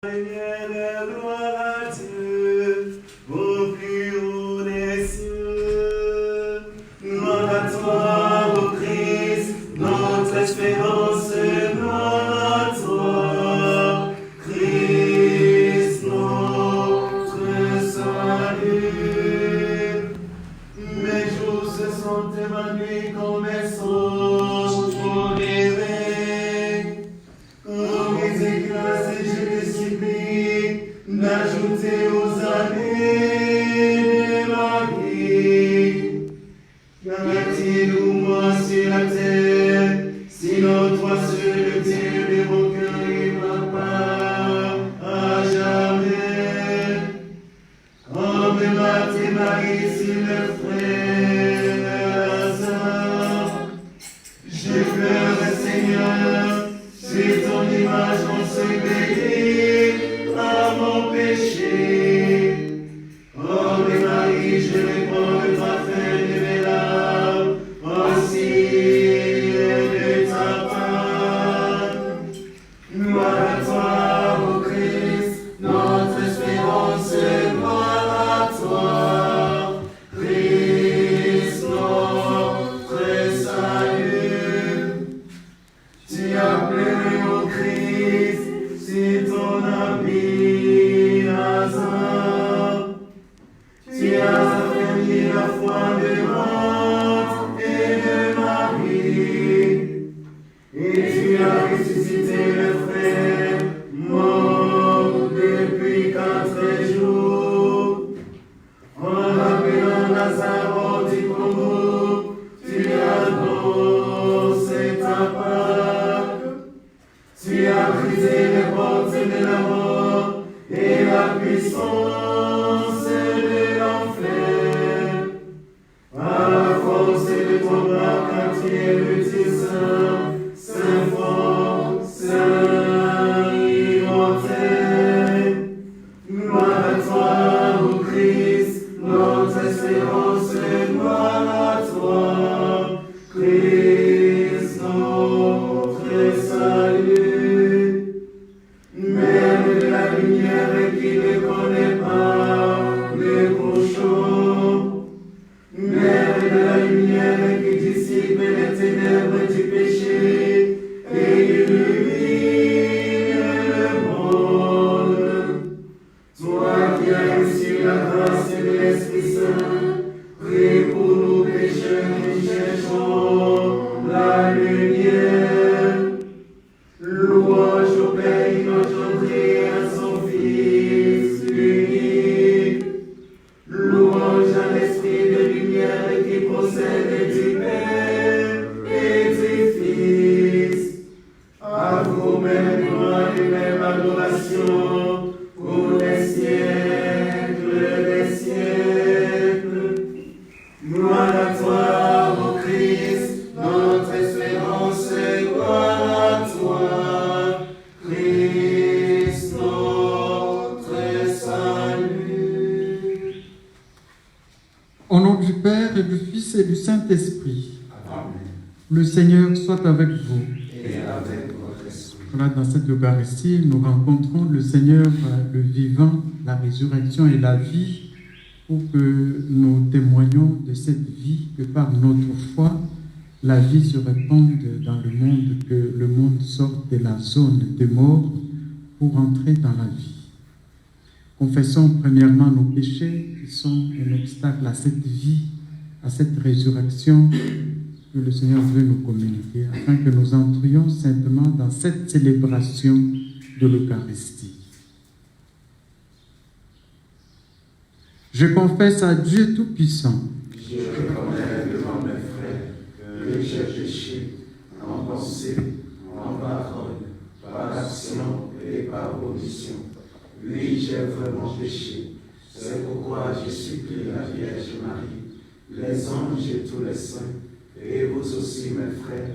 Seigneur, gloire à Dieu, au plus haut des cieux. Gloire à toi, ô Christ, notre espérance, gloire à toi, Christ, notre salut. Mes jours se sont évanouis comme un songe pour rêver. Comme les éclats, je te supplie d'ajouter aux années de ma vie. Qu'y a-t-il ou moi sur la terre, sinon toi seul, Dieu de mon cœur et ma part à jamais. Homme, Marthe, Marie, sur le frère Lazare. Je pleure, Seigneur, c'est ton image ensevelie à mon péché. Oh, mais Marie, je réponds le parfum de mes larmes, aussi de ta part. Gloire à toi, ô Christ, notre espérance, gloire à toi, Christ, notre salut. Tu as pleuré, ô Christ, c'est ton ami Lazare. Tu as affermi la foi de Marthe et de Marie. Et tu as ressuscité le frère mort depuis 4 jours. En rappelant Lazare hors du tombeau, tu annonces ta Pâque. Tu as brisé les portes de la mort et la puissance de l'enfer. À la force de ton bras, car tu es le Dieu saint, saint fort, saint immortel. Gloire à toi, ô Christ, notre espérance, gloire à toi, Christ, notre salut. Même de la lumière qui ne connaît pas le cochon, même de la lumière qui dissipe les ténèbres du péché et illumine le monde. Toi qui as reçu la grâce de l'Esprit Saint, prie pour nous pécheurs qui cherchons la lumière. Louange au Père inengendré et à son Fils unique. Louange à l'Esprit de lumière qui procède du Père et du Fils. À vous-même, gloire et même adoration pour les siècles des siècles. Gloire à toi, ô Christ, notre espérance, gloire à toi, Christ, notre salut. Au nom du Père et du Fils et du Saint-Esprit, Amen. le Seigneur soit avec vous. Et avec votre esprit. Voilà, dans cette Eucharistie, nous rencontrons le Seigneur, le vivant, la résurrection et la vie, pour que nous témoignons de cette vie, que par notre foi, la vie se répande dans le monde, que le monde sorte de la zone des morts pour entrer dans la vie. Confessons premièrement nos péchés qui sont un obstacle à cette vie, à cette résurrection que le Seigneur veut nous communiquer, afin que nous entrions saintement dans cette célébration de l'Eucharistie. Je confesse à Dieu Tout-Puissant Je reconnais devant mes frères que j'ai péché en pensée, en parole, par action et par omission. Oui, j'ai vraiment péché. C'est pourquoi je supplie la Vierge Marie, les anges et tous les saints, et vous aussi, mes frères,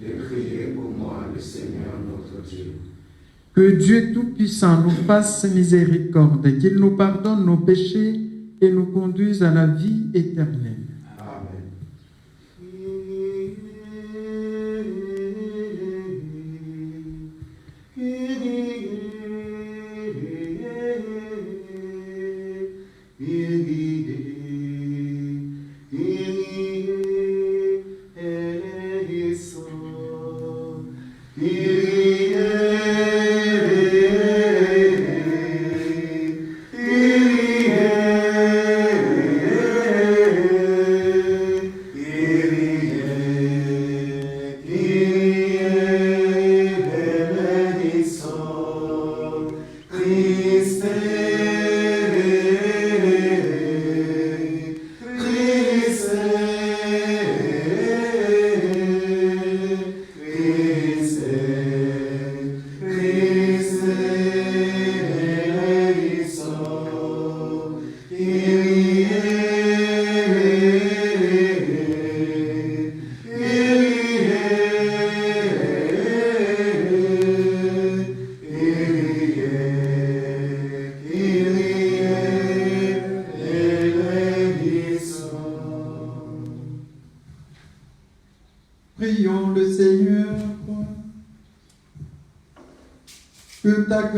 de prier pour moi, le Seigneur notre Dieu. que Dieu Tout-Puissant nous fasse miséricorde, qu'il nous pardonne nos péchés et nous conduise à la vie éternelle. Amen.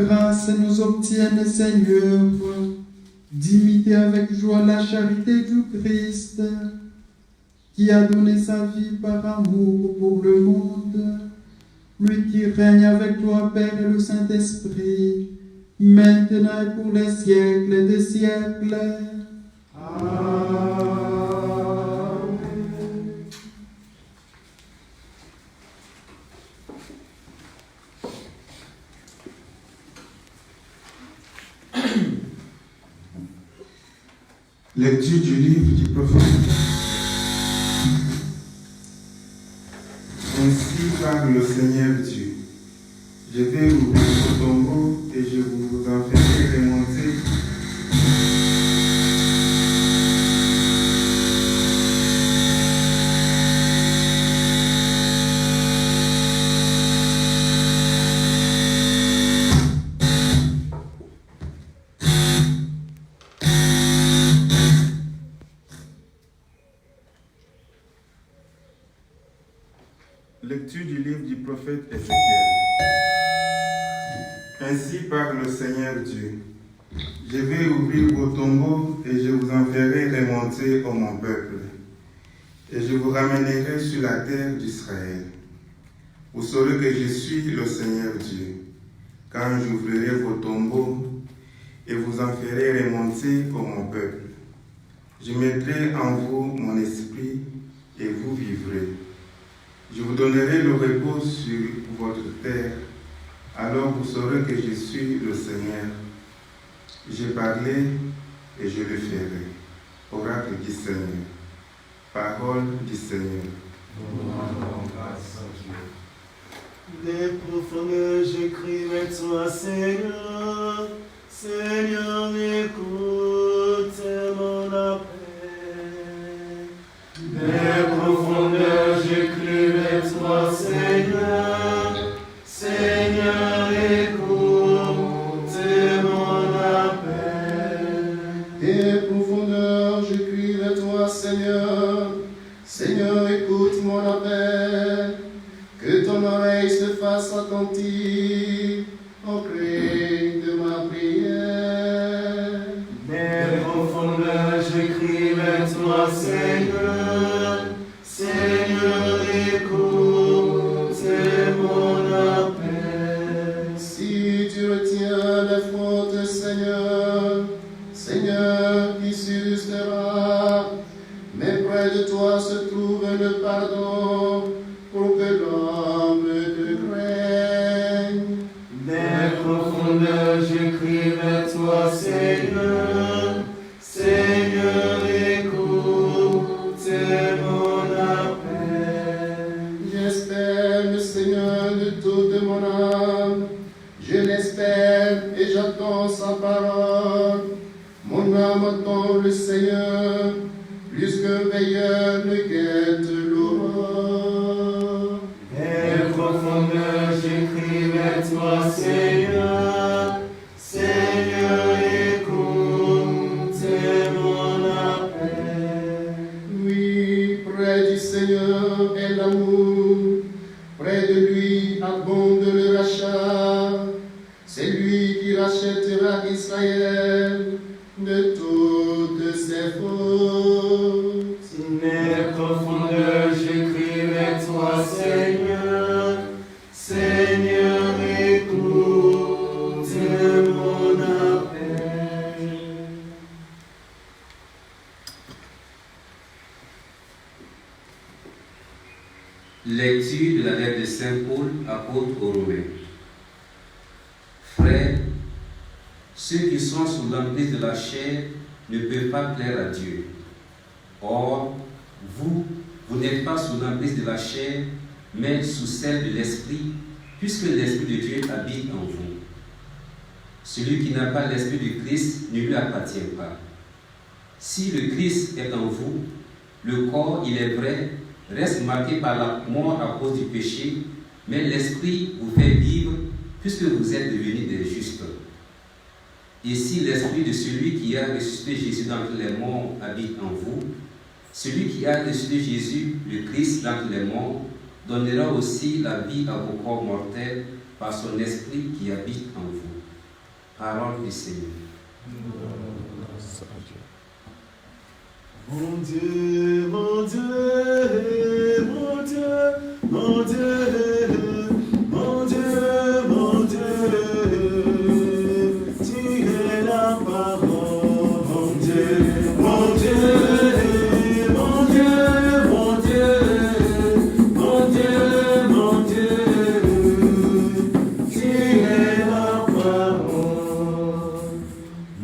grâce nous obtienne, Seigneur, d'imiter avec joie la charité du Christ, qui a donné sa vie par amour pour le monde, lui qui règne avec toi, Père et le Saint-Esprit, maintenant et pour les siècles des siècles. Amen. Lecture du livre du prophète. Ainsi parle le Seigneur Dieu. Je vais ouvrir vos tombeaux et je vous en ferai remonter. Lecture du livre du prophète Ézéchiel. Ainsi parle le Seigneur Dieu. Je vais ouvrir vos tombeaux et je vous en ferai remonter, ô mon peuple, et je vous ramènerai sur la terre d'Israël. Vous saurez que je suis le Seigneur Dieu, quand j'ouvrirai vos tombeaux et vous en ferai remonter, ô mon peuple. Je mettrai en vous mon esprit et vous vivrez. Je vous donnerai le repos sur votre terre, alors vous saurez que je suis le Seigneur. J'ai parlé et je le ferai. Oracle du Seigneur. Parole du Seigneur. Des profondeurs, j'écris avec toi, Seigneur. Seigneur, écoute mon appel. Des profondeurs, j'écris avec toi, Seigneur. Seigneur, écoute mon appel. Des profondeurs, je crie vers toi, Seigneur. Seigneur, écoute mon appel. Que ton oreille se fasse attentive au cri de ma prière. Des profondeurs, je crie vers toi, Seigneur. Seigneur, écoute mon appel. Si tu retiens les fautes, Seigneur, Seigneur, qui subsistera, mais près de toi se trouve le pardon pour que l'homme te craigne. Des profondeurs, je crie vers toi, Seigneur. Seigneur, écoute mon appel. J'espère le Seigneur de toute mon âme. Je l'espère et j'attends sa parole. Mon âme attend le Seigneur, plus qu'un veilleur ne guette l'aurore. Des profondeurs, je crie vers toi, Seigneur. Seigneur, écoute mon appel. Oui, près du Seigneur est l'amour, près de lui abonde le rachat. C'est lui qui rachètera Israël de toutes ses fautes. Des profondeurs, je crie vers toi, Seigneur. Seigneur, écoute mon appel. Lecture de la lettre de Saint Paul, apôtre aux Romains. Frères, ceux qui sont sous l'emprise de la chair ne peuvent pas plaire à Dieu. Or, vous n'êtes pas sous l'emprise de la chair, mais sous celle de l'Esprit, puisque l'Esprit de Dieu habite en vous. Celui qui n'a pas l'Esprit du Christ ne lui appartient pas. Si le Christ est en vous, le corps, il est vrai, reste marqué par la mort à cause du péché, mais l'Esprit vous fait vivre puisque vous êtes devenus des justes. Et si l'Esprit de celui qui a ressuscité Jésus d'entre les morts habite en vous, celui qui a ressuscité Jésus, le Christ d'entre les morts, donnera aussi la vie à vos corps mortels par son Esprit qui habite en vous. Parole du Seigneur. Mon Dieu, mon Dieu, mon Dieu, mon Dieu, mon Dieu, mon Dieu, tu es la parole, mon Dieu, mon Dieu, mon Dieu, mon Dieu, mon Dieu, mon Dieu, tu es la parole.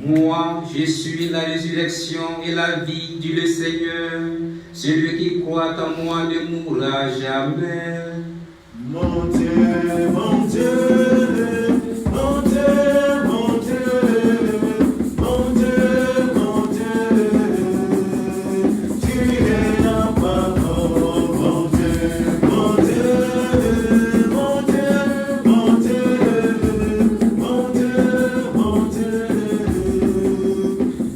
Moi, je suis la résurrection et la vie, dit le Seigneur. Celui qui croit en moi ne mourra jamais. Mon Dieu, mon Dieu, mon Dieu, mon Dieu, mon Dieu, mon Dieu, tu es la parole, mon Dieu, mon Dieu, mon Dieu, mon Dieu, mon Dieu, mon Dieu,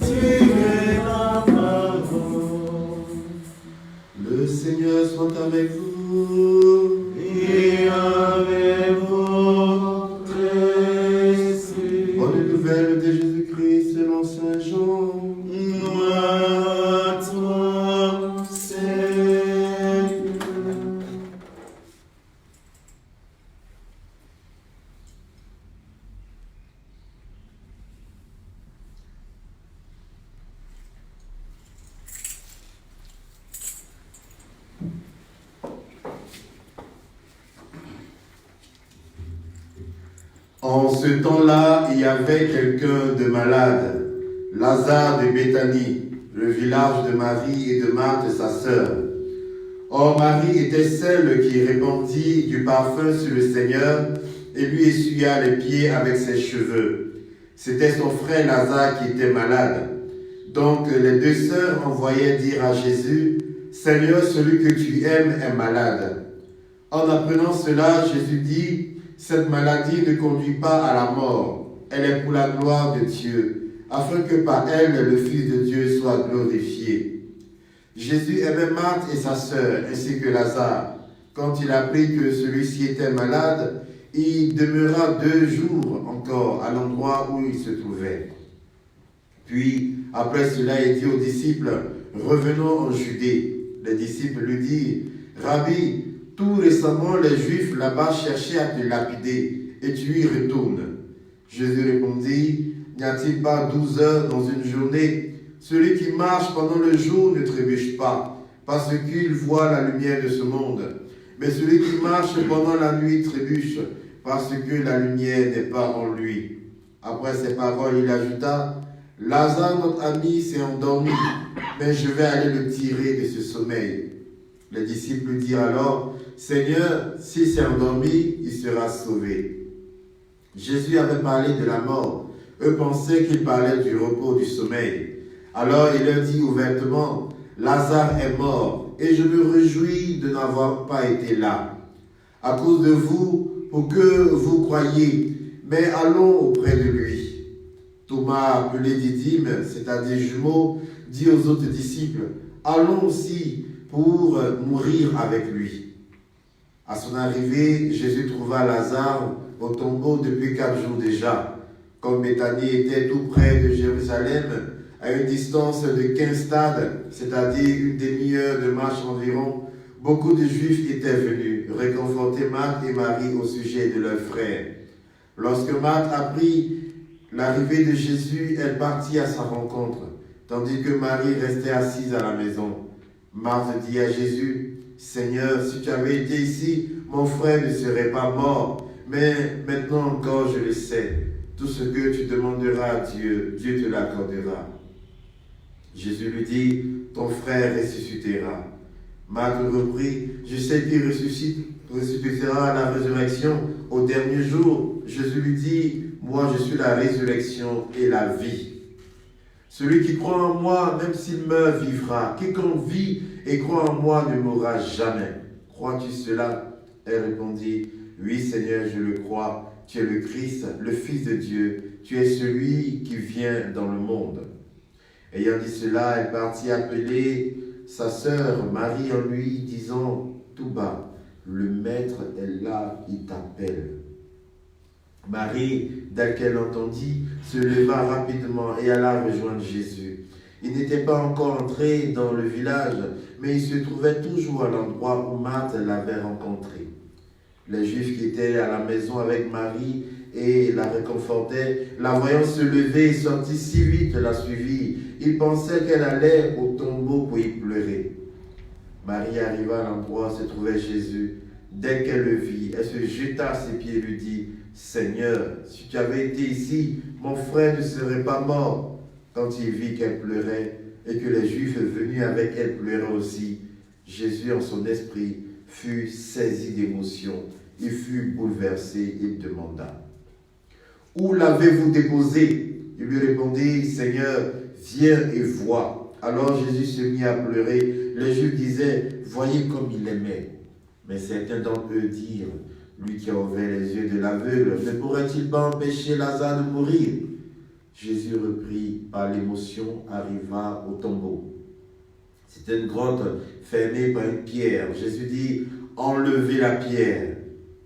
tu es la parole. Le Seigneur soit avec vous. Et avec votre esprit. Bonne nouvelle de Jésus-Christ selon Saint Jean. Gloire à toi, Seigneur. En ce temps-là, il y avait quelqu'un de malade, Lazare de Béthanie, le village de Marie et de Marthe, sa sœur. Or, Marie était celle qui répandit du parfum sur le Seigneur et lui essuya les pieds avec ses cheveux. C'était son frère Lazare qui était malade. Donc, les deux sœurs envoyaient dire à Jésus, « Seigneur, celui que tu aimes est malade. » En apprenant cela, Jésus dit, « Cette maladie ne conduit pas à la mort, elle est pour la gloire de Dieu, afin que par elle le Fils de Dieu soit glorifié. » Jésus aimait Marthe et sa sœur, ainsi que Lazare. Quand il apprit que celui-ci était malade, il demeura 2 jours encore à l'endroit où il se trouvait. Puis, après cela, il dit aux disciples, « Revenons en Judée. » Les disciples lui dirent, « Rabbi, tout récemment, les Juifs là-bas cherchaient à te lapider, et tu y retournes. » Jésus répondit, « N'y a-t-il pas 12 heures dans une journée? Celui qui marche pendant le jour ne trébuche pas, parce qu'il voit la lumière de ce monde. Mais celui qui marche pendant la nuit trébuche, parce que la lumière n'est pas en lui. » Après ces paroles, il ajouta, « Lazare, notre ami, s'est endormi, mais je vais aller le tirer de ce sommeil. » Les disciples lui dirent alors, « Seigneur, s'il s'est endormi, il sera sauvé. » Jésus avait parlé de la mort. Eux pensaient qu'il parlait du repos, du sommeil. Alors il leur dit ouvertement, « Lazare est mort, et je me réjouis de n'avoir pas été là, à cause de vous, pour que vous croyiez, mais allons auprès de lui. » Thomas, appelé Didyme, c'est-à-dire jumeau, dit aux autres disciples, « Allons aussi pour mourir avec lui. » À son arrivée, Jésus trouva Lazare au tombeau depuis 4 jours déjà. Comme Béthanie était tout près de Jérusalem, à une distance de 15 stades, c'est-à-dire une demi-heure de marche environ, beaucoup de Juifs étaient venus réconforter Marthe et Marie au sujet de leur frère. Lorsque Marthe apprit l'arrivée de Jésus, elle partit à sa rencontre, tandis que Marie restait assise à la maison. Marthe dit à Jésus, « Seigneur, si tu avais été ici, mon frère ne serait pas mort, mais maintenant encore je le sais. Tout ce que tu demanderas à Dieu, Dieu te l'accordera. » Jésus lui dit, « Ton frère ressuscitera. » Marthe reprit, « Je sais qu'il ressuscitera à la résurrection au dernier jour. » Jésus lui dit, « Moi je suis la résurrection et la vie. Celui qui croit en moi, même s'il meurt, vivra. Quiconque vit et croit en moi ne mourra jamais. Crois-tu cela ?» Elle répondit, « Oui Seigneur, je le crois. Tu es le Christ, le Fils de Dieu. Tu es celui qui vient dans le monde. » Ayant dit cela, elle partit appeler sa sœur Marie en lui disant tout bas, « Le Maître est là, il t'appelle. » Marie dès qu'elle l'entendit, se leva rapidement et alla rejoindre Jésus. Il n'était pas encore entré dans le village, mais il se trouvait toujours à l'endroit où Marthe l'avait rencontré. Les Juifs qui étaient à la maison avec Marie et la réconfortaient, la voyant se lever et sortir si vite, la suivit. Ils pensaient qu'elle allait au tombeau pour y pleurer. Marie arriva à l'endroit où se trouvait Jésus. Dès qu'elle le vit, elle se jeta à ses pieds et lui dit, « Seigneur, si tu avais été ici, mon frère ne serait pas mort. » Quand il vit qu'elle pleurait et que les Juifs venus avec elle pleuraient aussi, Jésus en son esprit fut saisi d'émotion. Il fut bouleversé et demanda, « Où l'avez-vous déposé ?» Il lui répondit, « Seigneur, viens et vois. » Alors Jésus se mit à pleurer. Les Juifs disaient, « Voyez comme il aimait. » Mais certains d'entre eux dirent, « Lui qui a ouvert les yeux de l'aveugle, ne pourrait-il pas empêcher Lazare de mourir ?» Jésus, repris par l'émotion, arriva au tombeau. C'était une grotte fermée par une pierre. Jésus dit, « Enlevez la pierre. »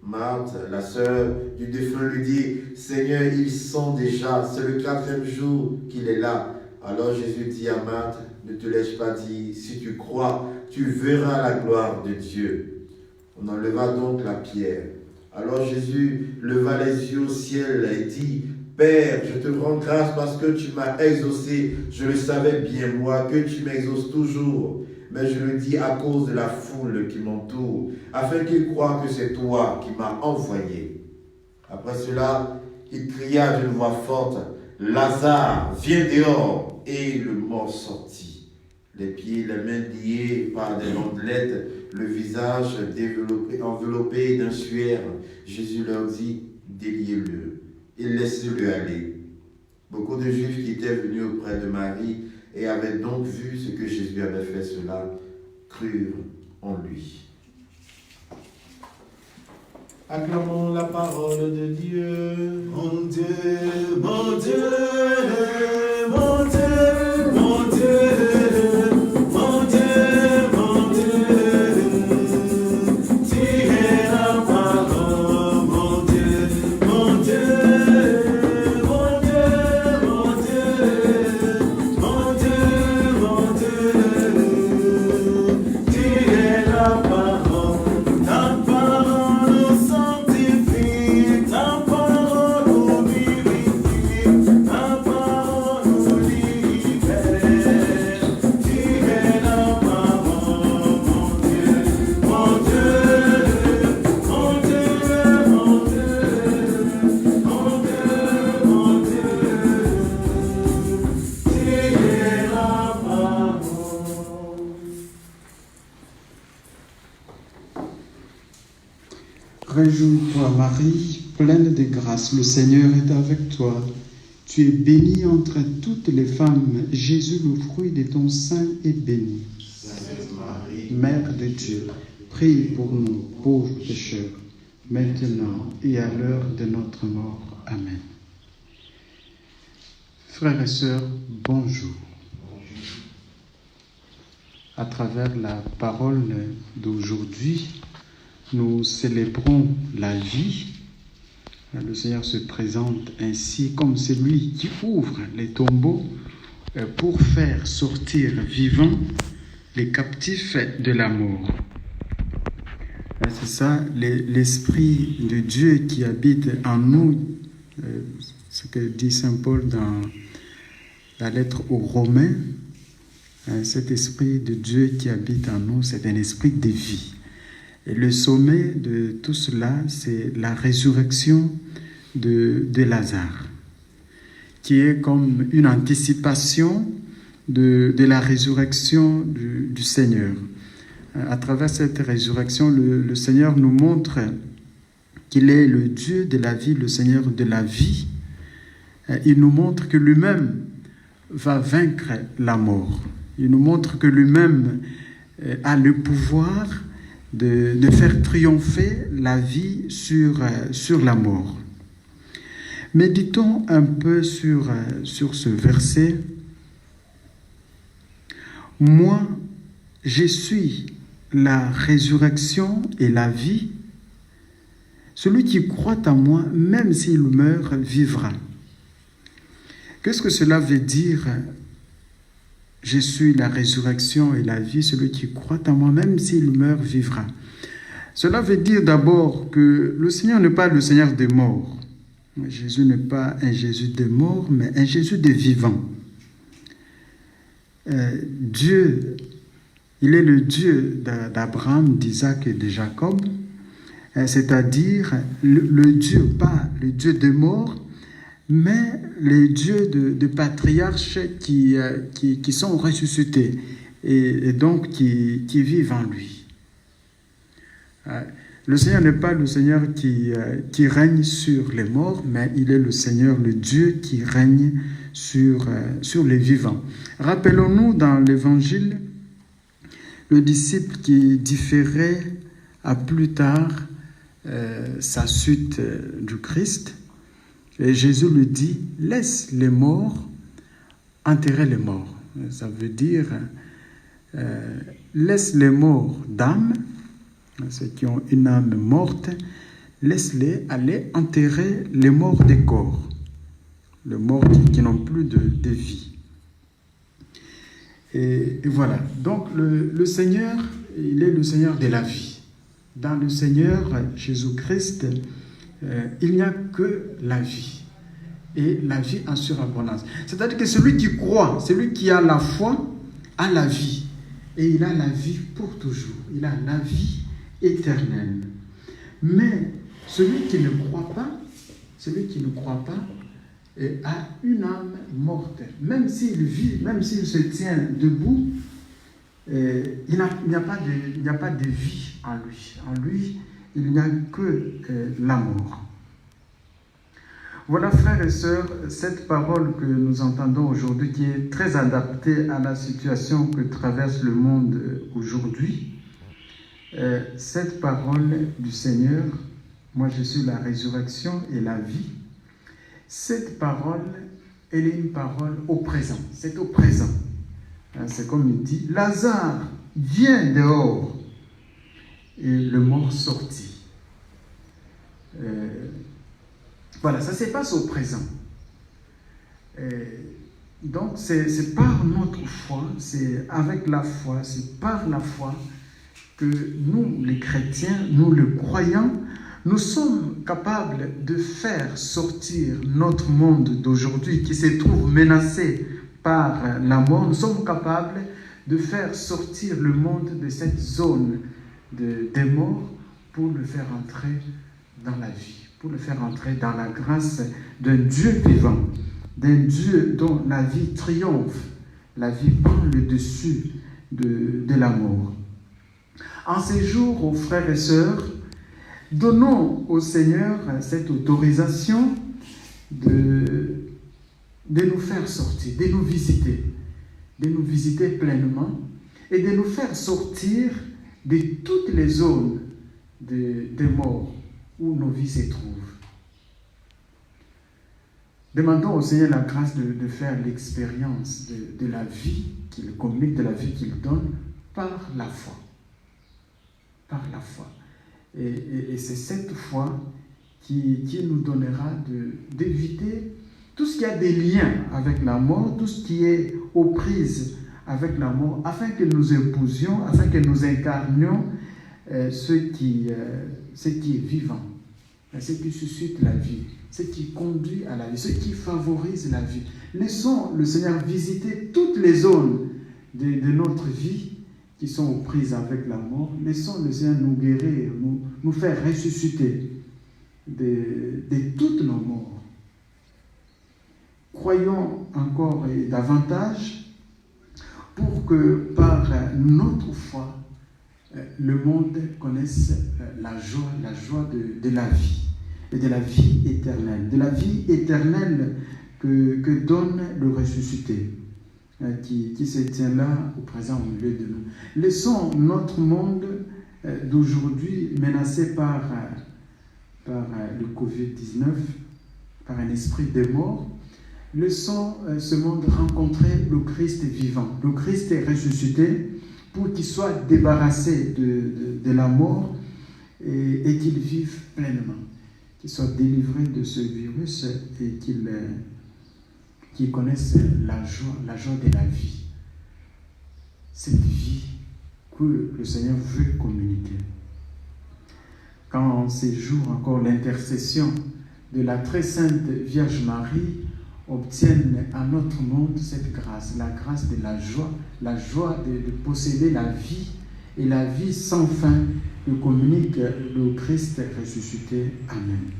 Marthe, la sœur du défunt, lui dit, « Seigneur, il sent déjà, c'est le 4e jour qu'il est là. » Alors Jésus dit à Marthe, « Ne te laisse pas dire, si tu crois, tu verras la gloire de Dieu. » On enleva donc la pierre. Alors Jésus leva les yeux au ciel et dit, « Père, je te rends grâce parce que tu m'as exaucé. Je le savais bien, moi, que tu m'exauces toujours. Mais je le dis à cause de la foule qui m'entoure, afin qu'ils croient que c'est toi qui m'as envoyé. » Après cela, il cria d'une voix forte, « Lazare, viens dehors !» Et le mort sortit, les pieds, les mains liés par des bandelettes, le visage enveloppé d'un suaire. Jésus leur dit, « Déliez-le et laissez-le aller. » Beaucoup de Juifs qui étaient venus auprès de Marie et avaient donc vu ce que Jésus avait fait cela, crurent en lui. Acclamons la parole de Dieu. Mon Dieu, mon Dieu, mon Dieu, mon Dieu, mon Dieu, mon Dieu. Tu es la parole, mon Dieu, mon Dieu, mon Dieu, mon Dieu, mon Dieu, mon Dieu. Tu es la parole, ta parole nous sanctifie, ta parole nous vivifie, ta parole nous libère. Tu es la parole, mon Dieu, mon Dieu, mon Dieu, mon Dieu, mon Dieu, mon Dieu. Tu es la parole. Réjouis-toi, Marie, pleine de grâce, le Seigneur est avec toi. Tu es bénie entre toutes les femmes. Jésus, le fruit de ton sein, est béni. Sainte Marie, Mère de Dieu, prie pour nous, pauvres pécheurs, maintenant et à l'heure de notre mort. Amen. Frères et sœurs, bonjour. À travers la parole d'aujourd'hui, nous célébrons la vie. Le Seigneur se présente ainsi comme celui qui ouvre les tombeaux pour faire sortir vivants les captifs de la mort. C'est ça, l'Esprit de Dieu qui habite en nous, ce que dit Saint Paul dans la lettre aux Romains. Cet Esprit de Dieu qui habite en nous, c'est un esprit de vie. Et le sommet de tout cela, c'est la résurrection de Lazare, qui est comme une anticipation de la résurrection du Seigneur. À travers cette résurrection, le Seigneur nous montre qu'il est le Dieu de la vie, le Seigneur de la vie. Il nous montre que lui-même va vaincre la mort. Il nous montre que lui-même a le pouvoir de faire triompher la vie sur la mort. Méditons un peu sur ce verset. Moi, je suis la résurrection et la vie. celui qui croit en moi, même s'il meurt, vivra. Qu'est-ce que cela veut dire? Je suis la résurrection et la vie, celui qui croit en moi, même s'il meurt, vivra. Cela veut dire d'abord que le Seigneur n'est pas le Seigneur des morts. Jésus n'est pas un Jésus des morts, mais un Jésus des vivants. Dieu, il est le Dieu d'Abraham, d'Isaac et de Jacob, c'est-à-dire le Dieu, pas le Dieu des morts, mais les dieux de patriarches qui sont ressuscités et donc qui vivent en lui. Le Seigneur n'est pas le Seigneur qui règne sur les morts, mais il est le Seigneur, le Dieu qui règne sur les vivants. Rappelons-nous dans l'Évangile, le disciple qui différait à plus tard sa suite du Christ, et Jésus lui dit, laisse les morts enterrer les morts. Ça veut dire, laisse les morts d'âme, ceux qui ont une âme morte, laisse-les aller enterrer les morts des corps, les morts qui n'ont plus de vie. Et voilà, donc le Seigneur, il est le Seigneur de la vie. Dans le Seigneur Jésus-Christ, il n'y a que la vie, et la vie en surabondance. C'est-à-dire que celui qui croit, celui qui a la foi, a la vie, et il a la vie pour toujours, il a la vie éternelle. Mais celui qui ne croit pas, a une âme morte. Même s'il vit, même s'il se tient debout, il n'y a pas de vie en lui. En lui, il n'y a que la mort. Voilà, frères et sœurs, cette parole que nous entendons aujourd'hui, qui est très adaptée à la situation que traverse le monde aujourd'hui. Cette parole du Seigneur, moi je suis la résurrection et la vie, cette parole, elle est une parole au présent. C'est au présent. C'est comme il dit, Lazare, viens dehors. Et le mort sortit. Voilà, ça se passe au présent. Donc, c'est par notre foi, c'est avec la foi, c'est par la foi que nous, les chrétiens, nous, les croyants, nous sommes capables de faire sortir notre monde d'aujourd'hui qui se trouve menacé par la mort. Nous sommes capables de faire sortir le monde de cette zone des morts pour le faire entrer dans la vie, pour le faire entrer dans la grâce d'un Dieu vivant, d'un Dieu dont la vie triomphe, la vie prend le dessus de la mort. En ces jours, aux frères et sœurs, donnons au Seigneur cette autorisation de nous faire sortir, de nous visiter pleinement et de nous faire sortir de toutes les zones des morts où nos vies se trouvent. Demandons au Seigneur la grâce de faire l'expérience de la vie qu'il communique, de la vie qu'il donne par la foi. Par la foi. Et c'est cette foi qui nous donnera d'éviter tout ce qui a des liens avec la mort, tout ce qui est aux prises avec la mort, afin que nous épousions, afin que nous incarnions ce qui est vivant, ce qui suscite la vie, ce qui conduit à la vie, ce qui favorise la vie. Laissons le Seigneur visiter toutes les zones de notre vie qui sont aux prises avec la mort. Laissons le Seigneur nous guérir, nous faire ressusciter de toutes nos morts. Croyons encore et davantage pour que par notre foi, le monde connaisse la joie de la vie et de la vie éternelle que donne le ressuscité, qui se tient là au présent au milieu de nous. Laissons notre monde d'aujourd'hui menacé par le Covid-19, par un esprit de mort. Laissons ce monde rencontrer le Christ vivant, le Christ est ressuscité, pour qu'il soit débarrassé de la mort et qu'ils vivent pleinement, qu'ils soient délivrés de ce virus et qu'ils connaissent la joie de la vie. Cette vie que le Seigneur veut communiquer. Quand on séjourne encore l'intercession de la très sainte Vierge Marie, obtiennent à notre monde cette grâce, la grâce de la joie de posséder la vie et la vie sans fin que communique le Christ ressuscité. Amen.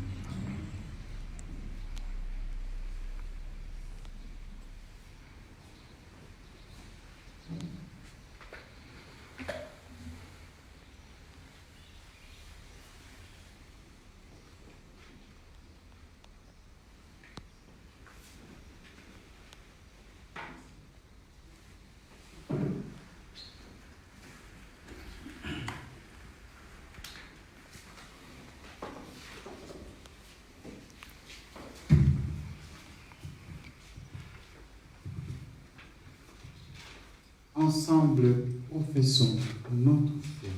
Ensemble, professons notre foi.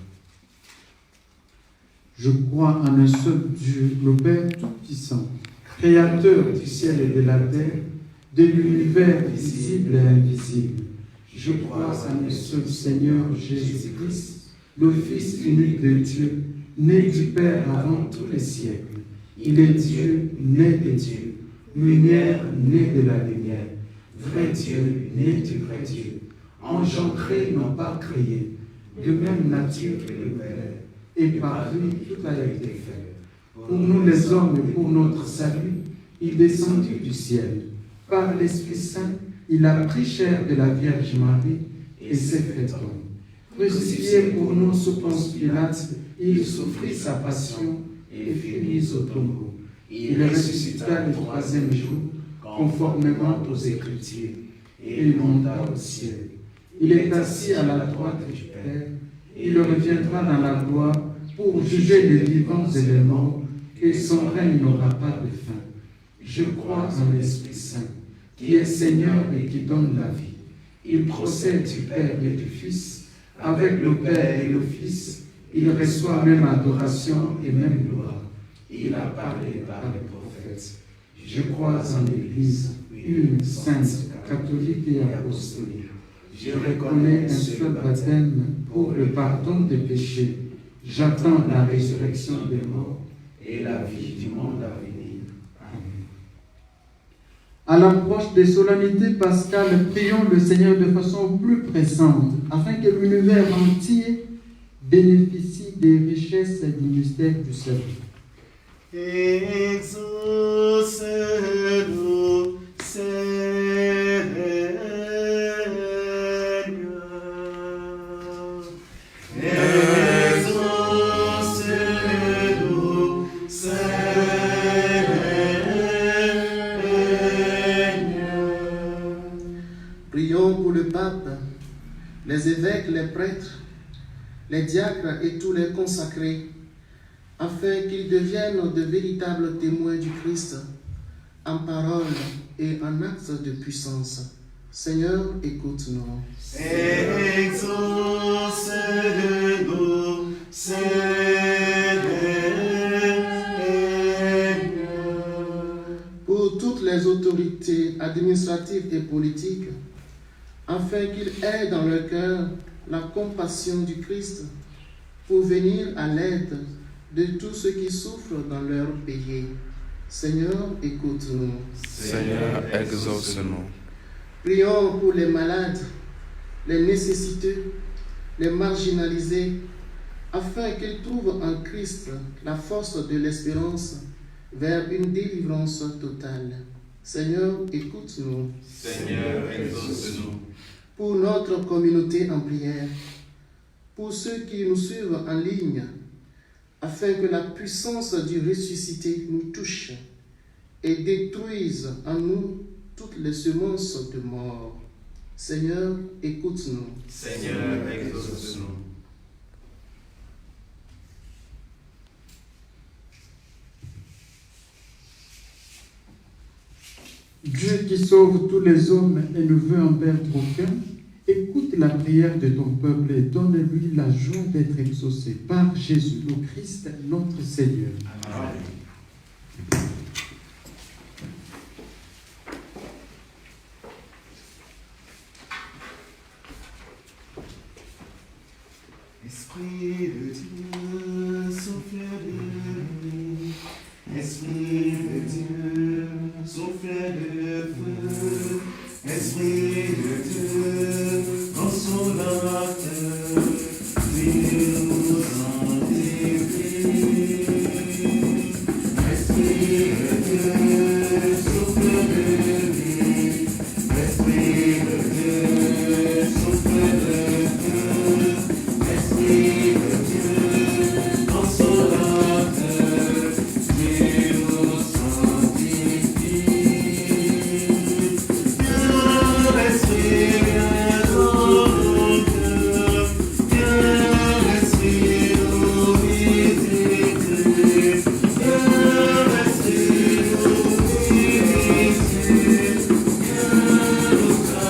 Je crois en un seul Dieu, le Père Tout-Puissant, Créateur du ciel et de la terre, de l'univers visible et invisible. Je crois en un seul Seigneur Jésus-Christ, le Fils unique de Dieu, né du Père avant tous les siècles. Il est Dieu, né de Dieu, lumière, née de la lumière, vrai Dieu, né du vrai Dieu, engendré, non pas créé, de même nature que le Père, et par lui tout a été fait. Pour nous les hommes et pour notre salut, il est descendu du ciel. Par l'Esprit Saint, il a pris chair de la Vierge Marie et s'est fait homme. Crucifié pour nous sous Ponce Pilate, il souffrit sa passion et fut mis au tombeau. Il ressuscita le troisième jour, conformément aux Écritures, et il monta au ciel. Il est assis à la droite du Père. Il reviendra dans la gloire pour juger les vivants et les morts, et son règne n'aura pas de fin. Je crois en l'Esprit Saint, qui est Seigneur et qui donne la vie. Il procède du Père et du Fils. Avec le Père et le Fils, il reçoit même adoration et même gloire. Il a parlé par les prophètes. Je crois en l'Église, une sainte, catholique et apostolique. Je reconnais un seul baptême pour le pardon des péchés. J'attends la résurrection des morts et la vie du monde à venir. Amen. À l'approche des solennités pascales, prions le Seigneur de façon plus pressante, afin que l'univers entier bénéficie des richesses du mystère du salut. Exauce-nous, Seigneur. Exauce-nous, Seigneur. Prions pour le pape, les évêques, les prêtres, les diacres et tous les consacrés, afin qu'ils deviennent de véritables témoins du Christ, en parole et en actes de puissance. Seigneur, écoute-nous. Exauce-nous, Seigneur. Pour toutes les autorités administratives et politiques, afin qu'ils aient dans leur cœur la compassion du Christ, pour venir à l'aide de tous ceux qui souffrent dans leur pays. Seigneur, écoute-nous. Seigneur, exauce-nous. Prions pour les malades, les nécessiteux, les marginalisés, afin qu'ils trouvent en Christ la force de l'espérance vers une délivrance totale. Seigneur, écoute-nous. Seigneur, exauce-nous. Pour notre communauté en prière, pour ceux qui nous suivent en ligne, afin que la puissance du ressuscité nous touche et détruise en nous toutes les semences de mort. Seigneur, écoute-nous. Seigneur, exauce-nous. Dieu qui sauve tous les hommes et ne veut en perdre aucun, Écoute la prière de ton peuple et donne-lui la joie d'être exaucé par Jésus, le Christ, notre Seigneur. Amen. Esprit de Dieu, souffle de lui. Esprit de Dieu, souffle de feu. Esprit de Dieu, consolateur, Dieu nous sanctifie. Esprit de Dieu, souffle de lui. Esprit de Dieu, souffle de feu. Esprit de Dieu, consolateur, Dieu nous sanctifie. Dieu l'Esprit vient dans nos cœurs, Dieu l'Esprit nous visite, Dieu l'Esprit nous visite, Dieu nous pardonne.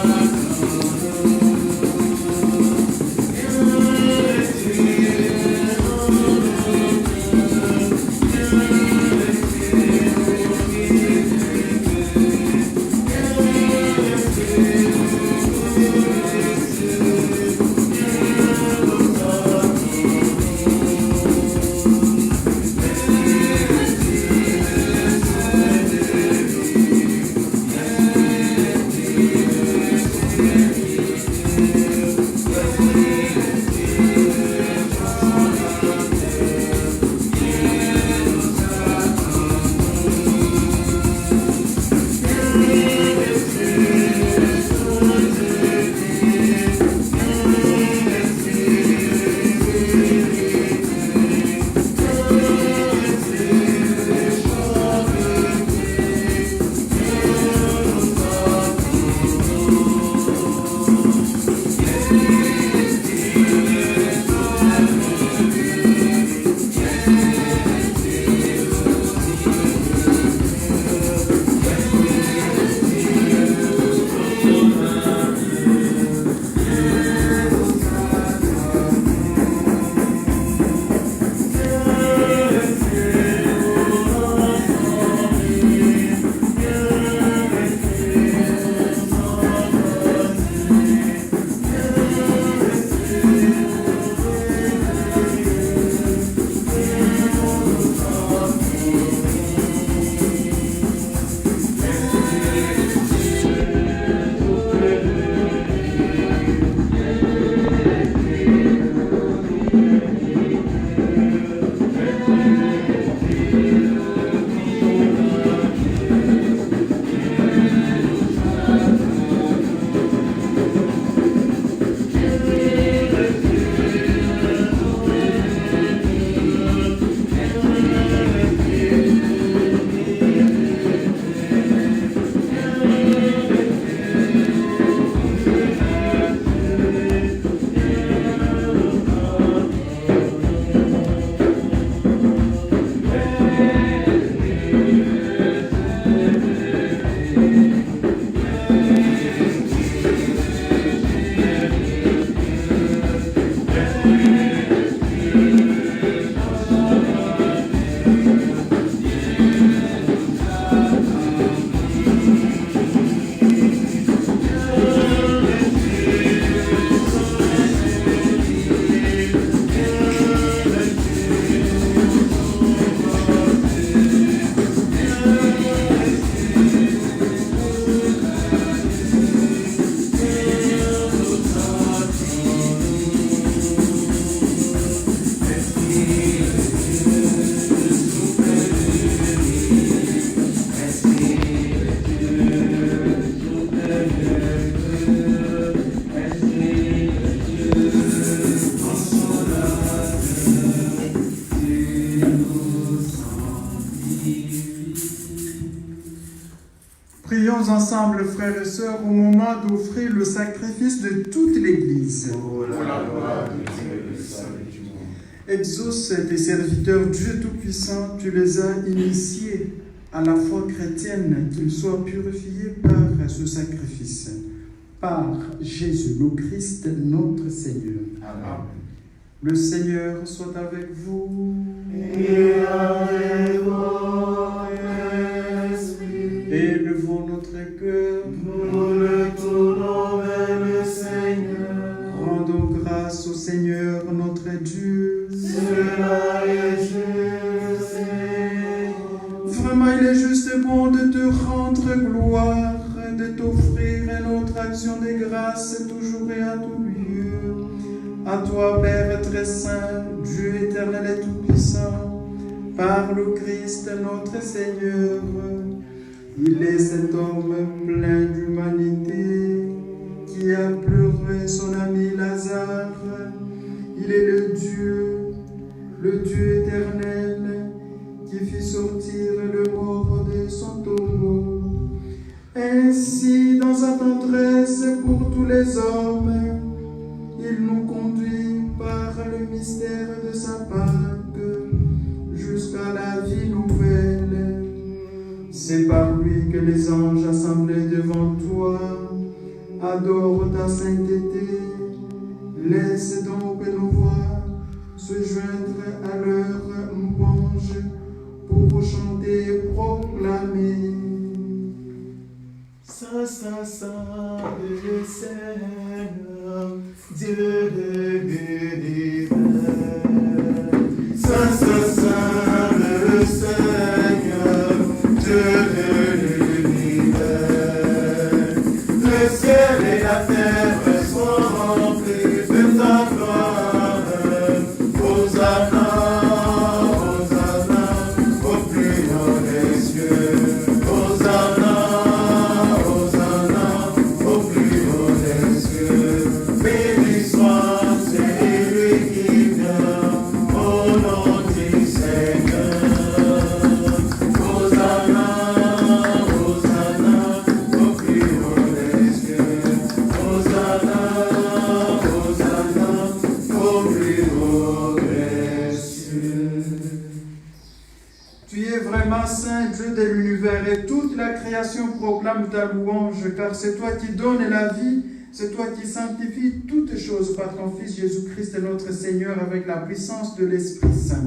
Prions ensemble, frères et sœurs, au moment d'offrir le sacrifice de toute l'Église. Pour la gloire de Dieu et le salut du monde. Exauce tes serviteurs, Dieu Tout-Puissant, tu les as initiés à la foi chrétienne, qu'ils soient purifiés par ce sacrifice. par Jésus le Christ, notre Seigneur. Amen. Le Seigneur soit avec vous. Et avec votre esprit. Élevons notre cœur. Nous le tournons vers le Seigneur. Rendons grâce au Seigneur notre Dieu. Cela est juste. Vraiment, il est juste et bon de te rendre gloire, de t'offrir notre action de grâce toujours et à tout lieu. À toi, Père très saint, Dieu éternel et tout-puissant, par le Christ notre Seigneur. Il est cet homme plein d'humanité qui a pleuré son ami Lazare. Il est le Dieu éternel qui fit sortir le mort de son tombeau. Ainsi, dans sa tendresse pour tous les hommes, il nous conduit par le mystère de sa Pâque jusqu'à la vie nouvelle. C'est par lui que les anges assemblés devant toi adorent ta sainteté. Laisse donc nos voix se joindre à leur louange pour chanter et proclamer. Saint, Saint, Saint, le Seigneur, Dieu de l'univers. Saint, Saint, Saint, le Seigneur, Dieu de l'univers. Le ciel et la terre sont remplis de ta gloire. Hosanna, Hosanna, au plus haut des cieux. Hosanna. Saint Dieu de l'univers, et toute la création proclame ta louange, car c'est toi qui donnes la vie, c'est toi qui sanctifies toutes choses par ton Fils Jésus-Christ notre Seigneur, avec la puissance de l'Esprit Saint.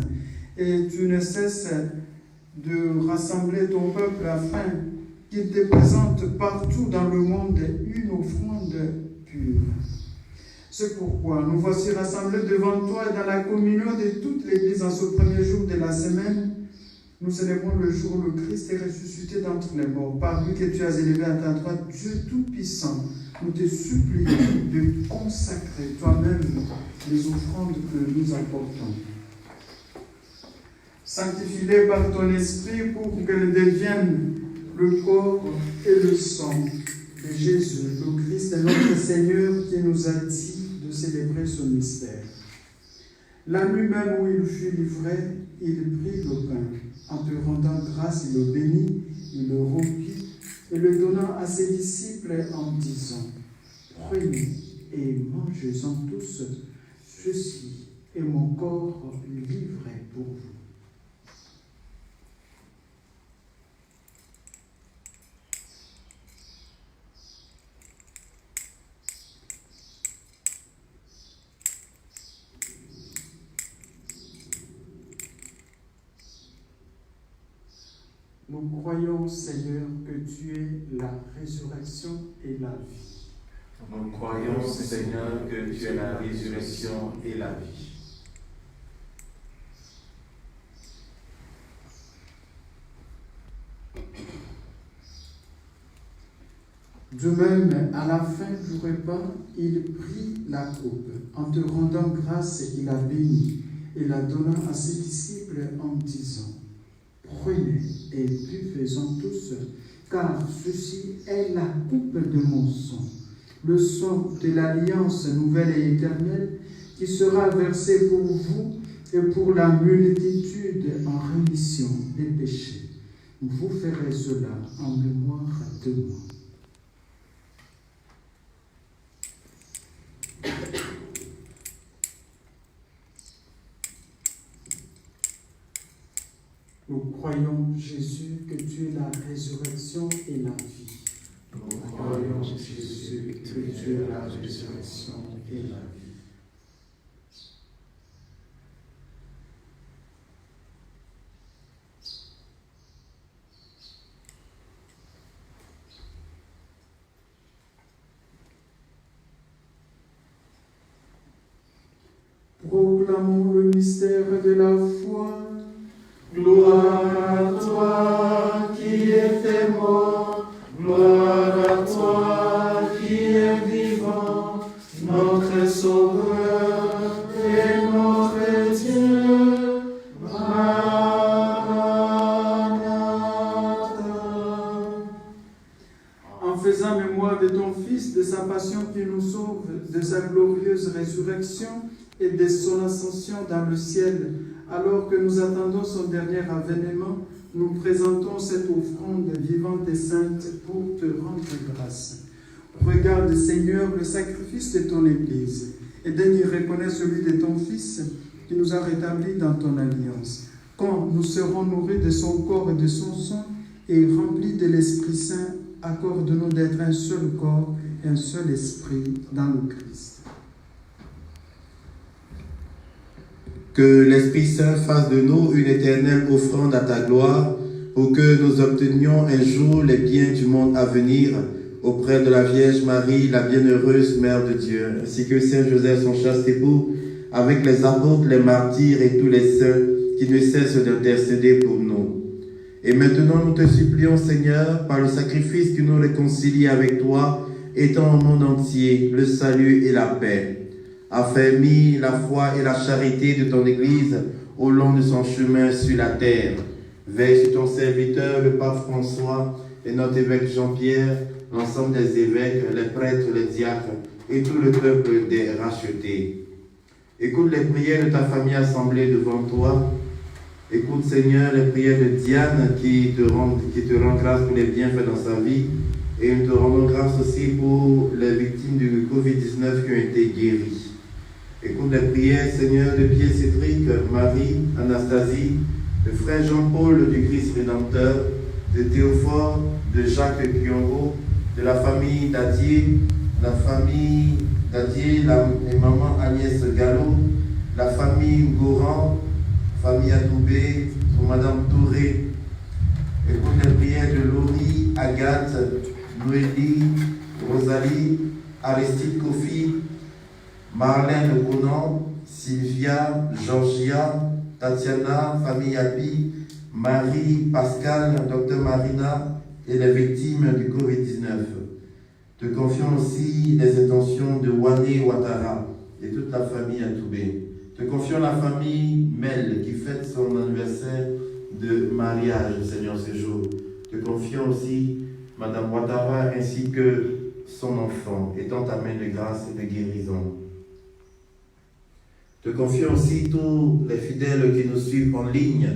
Et tu ne cesses de rassembler ton peuple afin qu'il te présente partout dans le monde une offrande pure. C'est pourquoi nous voici rassemblés devant toi et dans la communion de toute l'Église en ce premier jour de la semaine. Nous célébrons le jour où le Christ est ressuscité d'entre les morts, par lui que tu as élevé à ta droite, Dieu Tout-Puissant. Nous te supplions de consacrer toi-même les offrandes que nous apportons. Sanctifie-les par ton esprit pour qu'elles deviennent le corps et le sang de Jésus, le Christ et notre Seigneur, qui nous a dit de célébrer ce mystère. La nuit même où il fut livré, il prit le pain. En te rendant grâce, il le bénit, il le rompit et le donnant à ses disciples en disant: prenez et mangez-en tous, ceci est mon corps livré pour vous. Nous croyons, Seigneur, que tu es la résurrection et la vie. Nous croyons, Seigneur, que tu es la résurrection et la vie. De même, à la fin du repas, il prit la coupe. En te rendant grâce, il la bénit et la donna à ses disciples en disant: prenez et buvez-en tous, car ceci est la coupe de mon sang, le sang de l'alliance nouvelle et éternelle, qui sera versé pour vous et pour la multitude en rémission des péchés. Vous ferez cela en mémoire de moi. Nous croyons, Jésus, que tu es la résurrection et la vie. Nous croyons, Jésus, tu es la résurrection et la vie. Proclamons le mystère de la foi. Gloire à toi qui étais mort, gloire à toi qui es vivant, notre Sauveur et notre Dieu. Maranatha. En faisant mémoire de ton Fils, de sa passion qui nous sauve, de sa glorieuse résurrection et de son ascension dans le ciel, alors que nous attendons son dernier avènement, nous présentons cette offrande vivante et sainte pour te rendre grâce. Regarde, Seigneur, le sacrifice de ton Église et daigne y reconnaître celui de ton Fils qui nous a rétablis dans ton alliance. Quand nous serons nourris de son corps et de son sang et remplis de l'Esprit Saint, accorde-nous d'être un seul corps et un seul esprit dans le Christ. Que l'Esprit Saint fasse de nous une éternelle offrande à ta gloire, pour que nous obtenions un jour les biens du monde à venir, auprès de la Vierge Marie, la bienheureuse Mère de Dieu, ainsi que Saint Joseph, son chaste époux, avec les apôtres, les martyrs et tous les saints qui ne cessent d'intercéder pour nous. Et maintenant, nous te supplions, Seigneur, par le sacrifice qui nous réconcilie avec toi, étends au monde entier le salut et la paix. Affermis la foi et la charité de ton Église au long de son chemin sur la terre. Veille sur ton serviteur, le pape François, et notre évêque Jean-Pierre, l'ensemble des évêques, les prêtres, les diacres, et tout le peuple des rachetés. Écoute les prières de ta famille assemblée devant toi. Écoute, Seigneur, les prières de Diane qui te rend grâce pour les bienfaits dans sa vie. Et nous te rendons grâce aussi pour les victimes du Covid-19 qui ont été guéries. Écoute les prières, Seigneur, de Pierre Cédric, Marie, Anastasie, de frère Jean-Paul du Christ Rédempteur, de Théophore, de Jacques Kyongo, de la famille Dadier, et maman Agnès Gallo, la famille Goran, famille Adoubé, pour Madame Touré. Écoute les prières de Laurie, Agathe, Noélie, Rosalie, Aristide Kofi, Marlène Conan, Sylvia, Georgia, Tatiana, famille Abi, Marie, Pascal, Dr Marina et les victimes du Covid-19. Te confions aussi les intentions de Wane Ouattara et toute la famille Atoubé. Te confions la famille Mel qui fête son anniversaire de mariage, Seigneur, ce jour. Te confions aussi Madame Ouattara ainsi que son enfant, étant ta main de grâce et de guérison. Te confions aussi tous les fidèles qui nous suivent en ligne,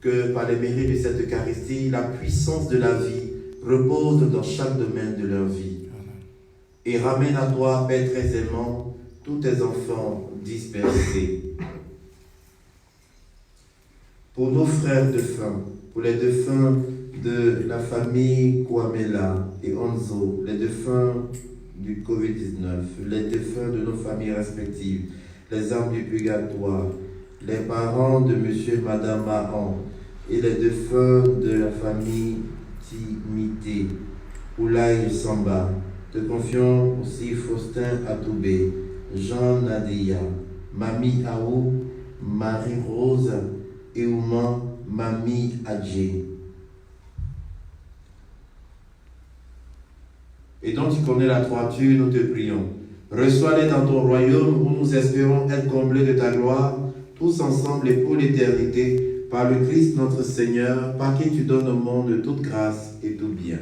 que par les mérites de cette Eucharistie, la puissance de la vie repose dans chaque domaine de leur vie. Et ramène à toi, Père très aimant, tous tes enfants dispersés. Pour nos frères défunts, pour les défunts de la famille Kwamela et Onzo, les défunts du Covid-19, les défunts de nos familles respectives, les âmes du purgatoire, les parents de monsieur et madame Mahan et les défunts de la famille Timité, Oulaï Samba. Te confions aussi Faustin Atoubé, Jean Nadia, Mamie Aou, Marie-Rose et Ouman, Mamie Adjé. Et dont tu connais la droiture, nous te prions. Reçois-les dans ton royaume où nous espérons être comblés de ta gloire, tous ensemble et pour l'éternité, par le Christ notre Seigneur, par qui tu donnes au monde toute grâce et tout bien.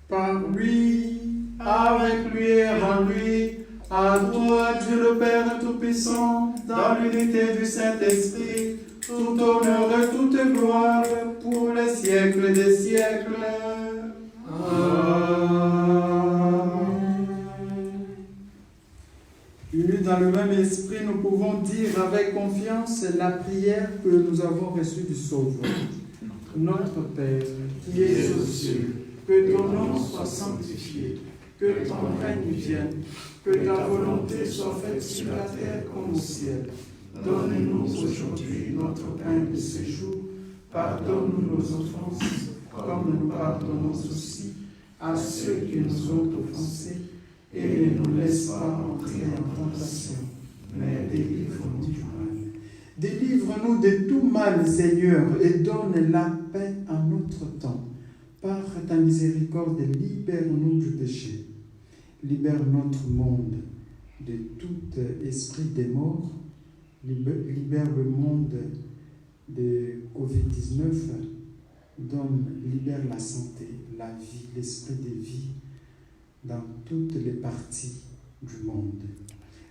Par lui, avec lui et en lui, à toi, Dieu le Père Tout-Puissant, dans l'unité du Saint-Esprit, tout honneur et toute gloire pour les siècles des siècles. Amen. Unis dans le même esprit, nous pouvons dire avec confiance la prière que nous avons reçue du Sauveur. Notre Père, qui es aux cieux, que ton nom soit sanctifié, que ton règne vienne, que ta volonté soit faite sur la terre comme au ciel. Donne-nous aujourd'hui notre pain de ce jour. Pardonne-nous nos offenses, comme nous pardonnons aussi à ceux qui nous ont offensés. Et ne nous laisse pas entrer en tentation, mais délivre-nous du mal. Délivre-nous de tout mal, Seigneur, et donne la paix à notre temps. Par ta miséricorde, libère-nous du péché. Libère notre monde de tout esprit des morts. Libère le monde de Covid-19. Libère la santé, la vie, l'esprit de vie dans toutes les parties du monde.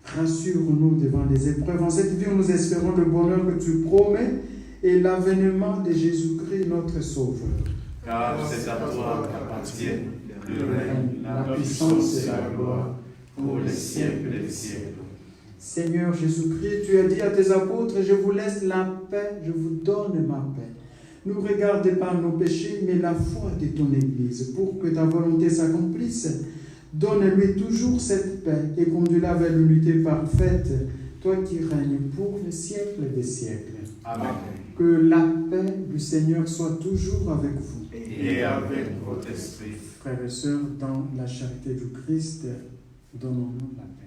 Rassure-nous devant les épreuves. En cette vie, nous espérons le bonheur que tu promets et l'avènement de Jésus-Christ, notre Sauveur. Car c'est à toi qu'appartiennent le règne, la puissance et la gloire pour les siècles des siècles. Seigneur Jésus-Christ, tu as dit à tes apôtres, je vous laisse la paix, je vous donne ma paix. Ne regarde pas nos péchés, mais la foi de ton Église, pour que ta volonté s'accomplisse. Donne-lui toujours cette paix et conduis-la vers l'unité parfaite, toi qui règnes pour le siècle des siècles. Amen. Que la paix du Seigneur soit toujours avec vous. Et avec votre esprit. Frères et sœurs, dans la charité du Christ, donnons-nous la paix.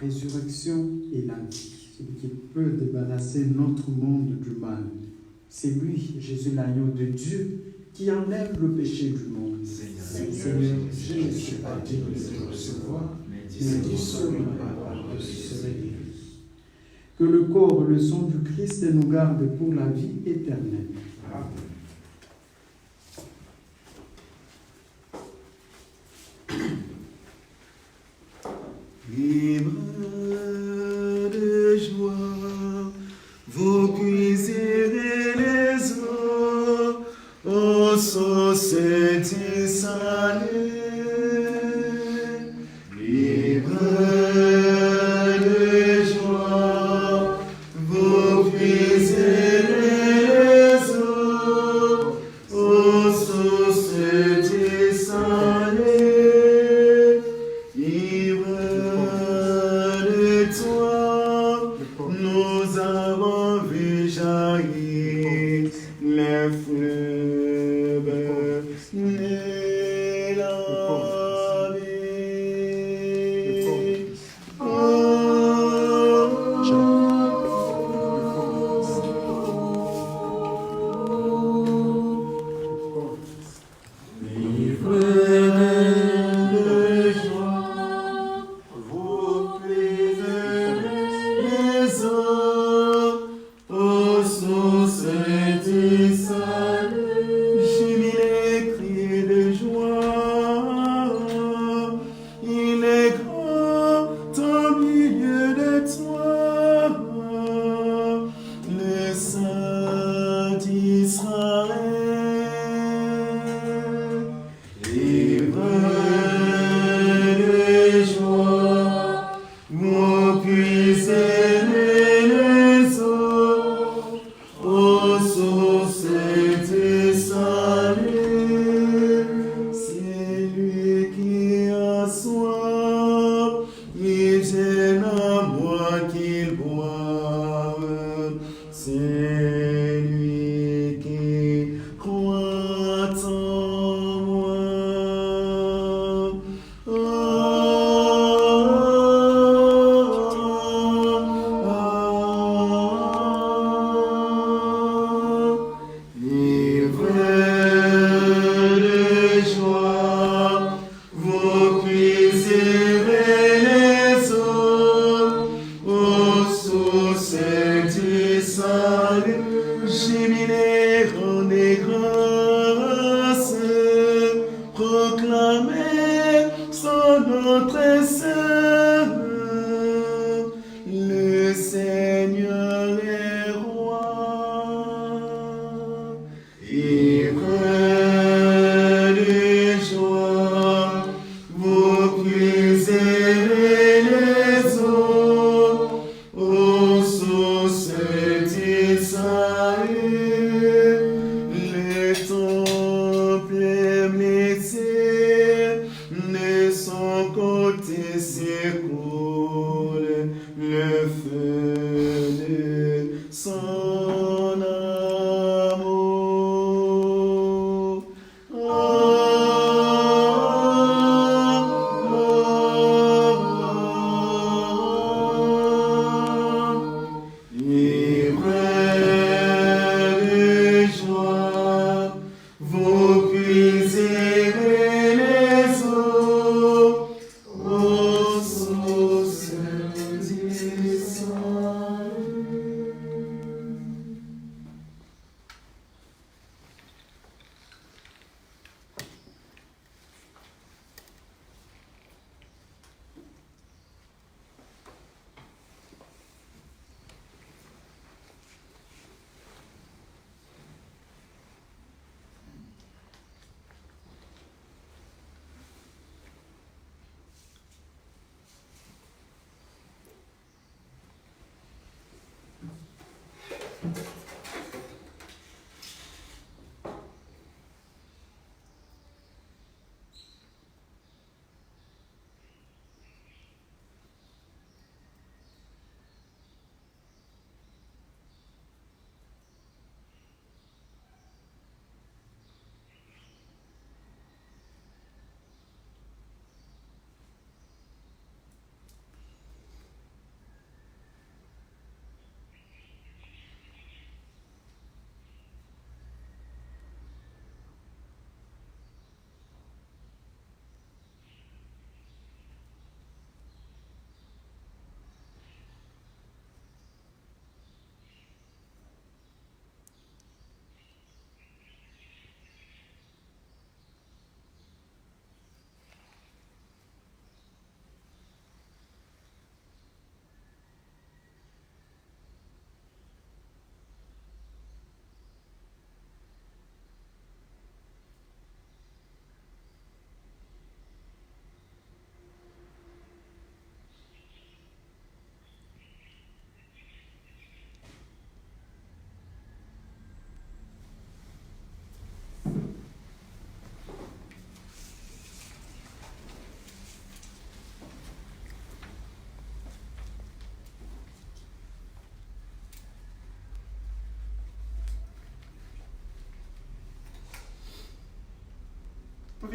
Résurrection et la vie, celui qui peut débarrasser notre monde du mal. C'est lui, Jésus l'agneau de Dieu, qui enlève le péché du monde. Seigneur, je ne suis pas digne de te recevoir, mais dis seulement la parole, je serai guéri. Que le corps et le sang du Christ nous gardent pour la vie éternelle. Amen. Libre de joie, vous puiserez les eaux aux sources du salut. Libre de joie, vous puiserez les eaux aux sources du salut. Libre de toi, vu jaillir les fleuves de la vie.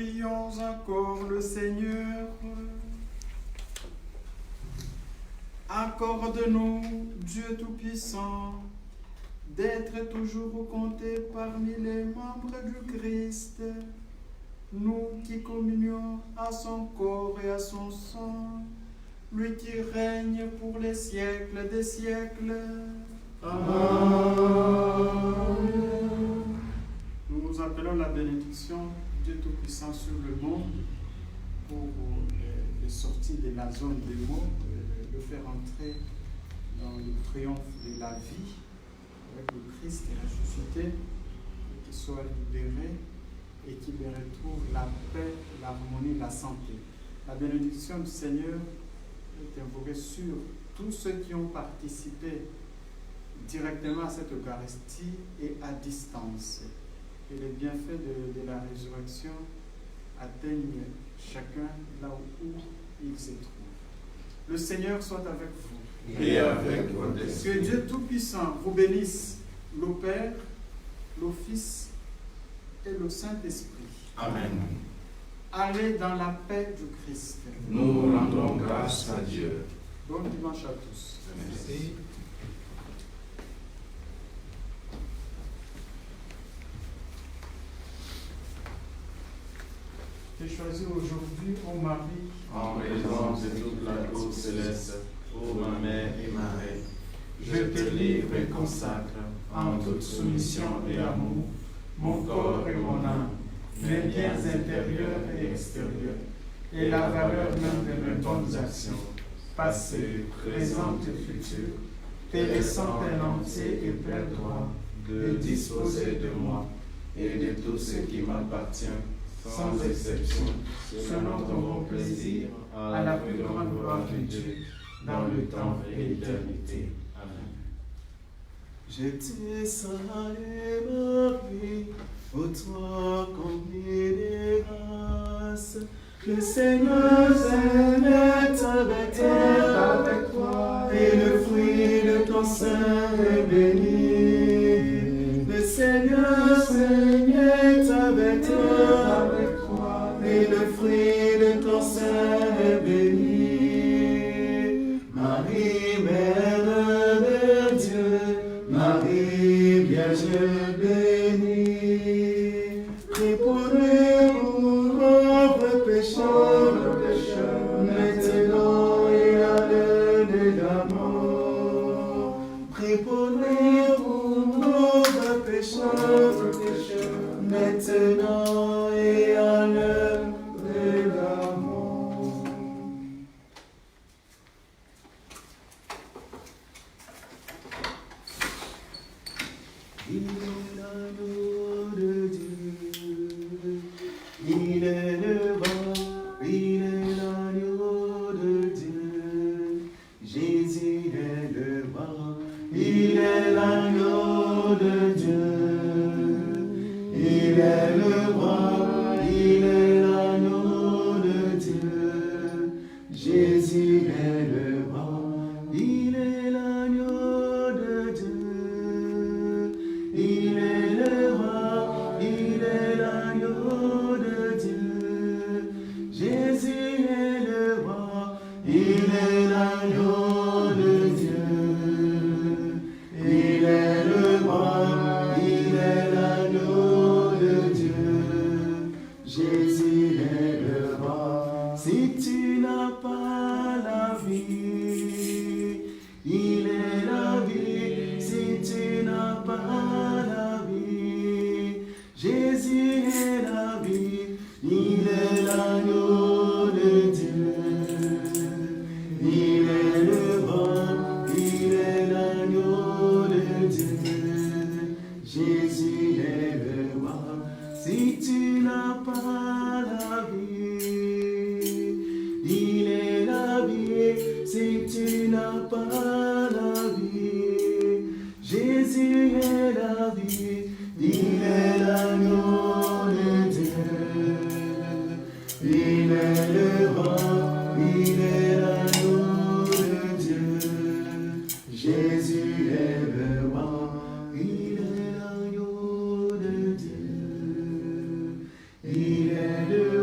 Prions encore le Seigneur. Accorde-nous, Dieu Tout-Puissant, d'être toujours comptés parmi les membres du Christ, nous qui communions à son corps et à son sang, lui qui règne pour les siècles des siècles. Amen. Nous nous appelons la bénédiction Dieu Tout-Puissant sur le monde pour les sorties de la zone des morts, le faire entrer dans le triomphe de la vie avec le Christ ressuscité, qu'il soit libéré et qu'il retrouve la paix, l'harmonie, la santé. La bénédiction du Seigneur est invoquée sur tous ceux qui ont participé directement à cette Eucharistie et à distance. Et les bienfaits de la résurrection atteignent chacun là où il se trouve. Le Seigneur soit avec vous. Et avec votre esprit. Que Dieu Tout-Puissant vous bénisse, le Père, le Fils et le Saint-Esprit. Amen. Allez dans la paix du Christ. Nous rendons grâce à Dieu. Bon dimanche à tous. Merci. J'ai choisi aujourd'hui, ô Marie, En présence de toute la cour céleste, ô ma mère et ma reine, je te livre et consacre, en toute soumission et amour, mon corps et mon âme, mes biens intérieurs et extérieurs, et la valeur même de mes bonnes actions, passées, présentes et futures, te laissant un entier et plein droit de disposer de moi et de tout ce qui m'appartient, sans exception, selon ton bon plaisir, à la plus grande gloire de Dieu, dans le temps et l'éternité. Amen. Je te salue Marie, ô toi comblée de grâce, le Seigneur est avec toi, et le fruit de ton sein est béni. Le Seigneur est avec toi, et le fruit de ton sein est béni. Marie, Mère de Dieu, Marie, Vierge bénie, prie pour nous pauvres pécheurs, maintenant et à l'heure de la mort. Prie pour nous pauvres pécheurs, maintenant et à l'heure de la mort. Il est l'agneau de Dieu, il est le roi, il est l'agneau de Dieu. Jésus est le roi, il est l'agneau de Dieu. Il est le roi, il est l'agneau de Dieu. Jésus est le roi, il est l'agneau de Dieu. Il est le roi, il est l'agneau de Dieu. Jésus est le roi, il est l'agneau de Dieu. Il est le roi, il est l'agneau de Dieu. Jésus est le roi. Si tu n'as pas la vie, il est la vie. Si tu n'as pas la vie, Jésus est la vie. Il est l'agneau de Dieu. Il est le roi, il est l'agneau de Dieu. Jésus est le roi. Si tu n'as pas la vie, il est la vie. Si tu n'as pas la vie, Jésus est la vie. Il est l'agneau de Dieu. Il est le roi, il est l'agneau de Dieu. Jésus est le roi, il est l'agneau de Dieu. Il est le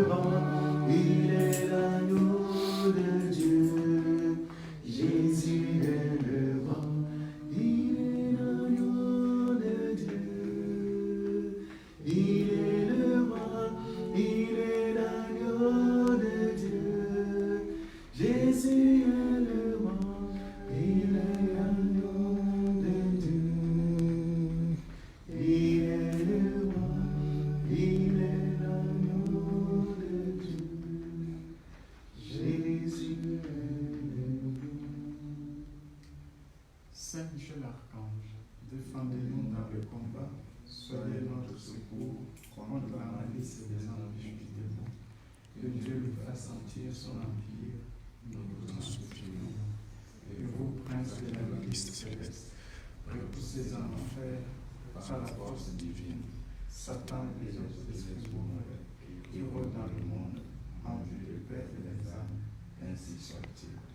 soyez notre secours contre la malice des envies du démon. Que Dieu lui fasse sentir son empire, nous vous en supplions. Et vous, princes de la milice céleste, repoussez en enfer par la force divine Satan et les autres esprits mauvais qui rôdent dans le monde en vue de perdre les âmes, ainsi soit-il.